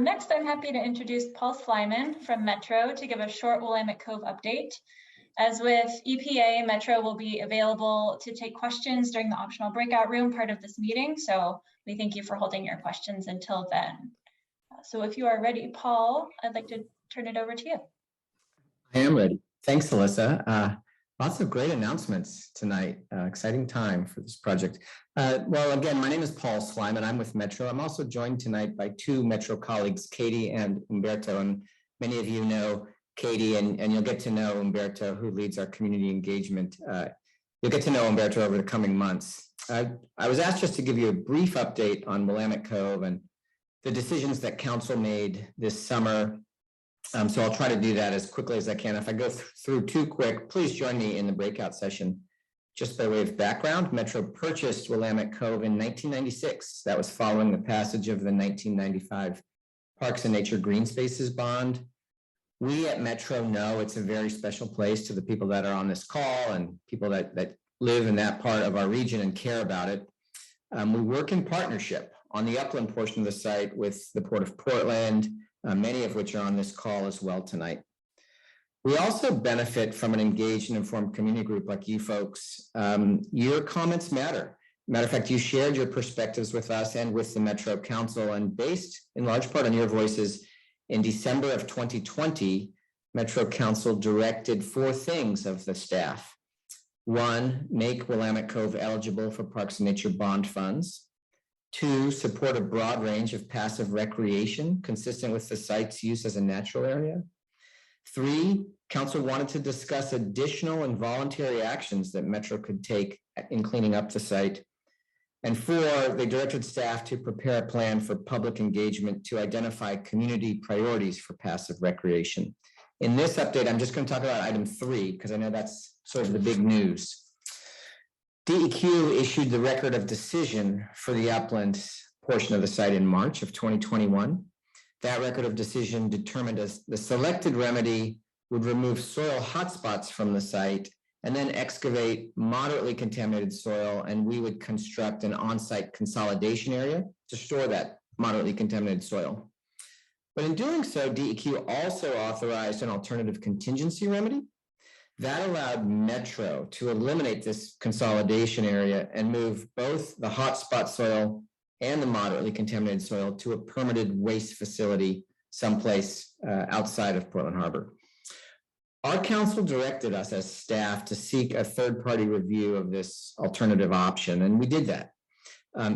Next, I'm happy to introduce Paul Slyman from Metro to give a short Willamette Cove update. As with EPA, Metro will be available to take questions during the optional breakout room part of this meeting, so we thank you for holding your questions until then. So if you are ready, Paul, I'd like to turn it over to you. I am ready. Thanks, Alyssa. Lots of great announcements tonight. Exciting time for this project. Well, again, my name is Paul Slyman. I'm with Metro. I'm also joined tonight by two Metro colleagues, Katie and Umberto. And many of you know Katie, and you'll get to know Umberto, who leads our community engagement. You'll get to know Umberto over the coming months. I was asked just to give you a brief update on Willamette Cove and the decisions that council made this summer. So I'll try to do that as quickly as I can. If I go through too quick, please join me in the breakout session. Just by way of background, Metro purchased Willamette Cove in 1996. That was following the passage of the 1995 Parks and Nature Green Spaces Bond. We at Metro know it's a very special place to the people that are on this call and people that live in that part of our region and care about it. We work in partnership on the upland portion of the site with the Port of Portland, many of which are on this call as well tonight. We also benefit from an engaged and informed community group like you folks. Your comments matter. Matter of fact, you shared your perspectives with us and with the Metro Council, and based in large part on your voices, in December of 2020, Metro Council directed 4 things of the staff. 1, make Willamette Cove eligible for Parks and Nature bond funds. 2, support a broad range of passive recreation consistent with the site's use as a natural area. 3, council wanted to discuss additional and voluntary actions that Metro could take in cleaning up the site. And 4, they directed staff to prepare a plan for public engagement to identify community priorities for passive recreation. In this update, I'm just going to talk about item 3 because I know that's sort of the big news. DEQ issued the record of decision for the upland portion of the site in March of 2021. That record of decision determined as the selected remedy would remove soil hotspots from the site and then excavate moderately contaminated soil, and we would construct an on-site consolidation area to store that moderately contaminated soil. But in doing so, DEQ also authorized an alternative contingency remedy that allowed Metro to eliminate this consolidation area and move both the hotspot soil and the moderately contaminated soil to a permitted waste facility someplace outside of Portland Harbor. Our council directed us as staff to seek a third-party review of this alternative option, and we did that.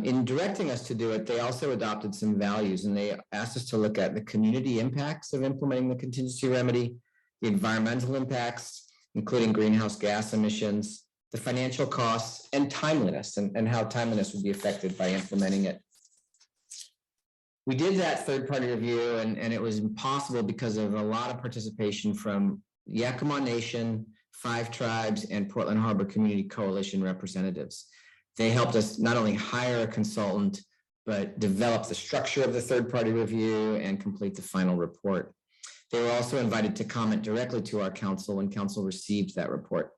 In directing us to do it, they also adopted some values, and they asked us to look at the community impacts of implementing the contingency remedy, the environmental impacts, including greenhouse gas emissions, the financial costs, and timeliness, and how timeliness would be affected by implementing it. We did that third-party review, and it was impossible because of a lot of participation from Yakima Nation, 5 Tribes, and Portland Harbor Community Coalition representatives. They helped us not only hire a consultant, but develop the structure of the third-party review and complete the final report. They were also invited to comment directly to our council when council received that report.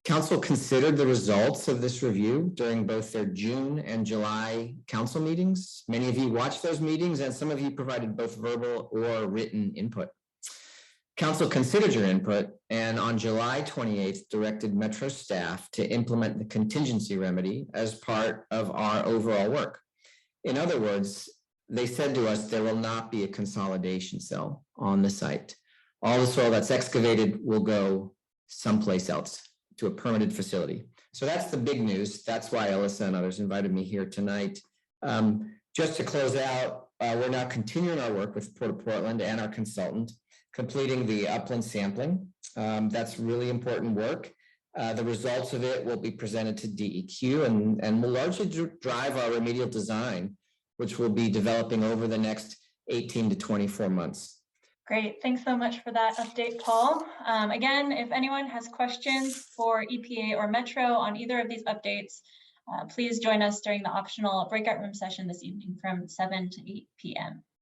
Council considered the results of this review during both their June and July council meetings. Many of you watched those meetings, and some of you provided both verbal or written input. Council considered your input, and on July 28th, directed Metro staff to implement the contingency remedy as part of our overall work. In other words, they said to us, there will not be a consolidation cell on the site. All the soil that's excavated will go someplace else to a permitted facility. So that's the big news. That's why Alyssa and others invited me here tonight. Just to close out, we're now continuing our work with Port of Portland and our consultant, completing the upland sampling. That's really important work. The results of it will be presented to DEQ and will largely drive our remedial design, which we'll be developing over the next 18 to 24 months. Great, thanks so much for that update, Paul. Again, if anyone has questions for EPA or Metro on either of these updates, please join us during the optional breakout room session this evening from 7 to 8 p.m.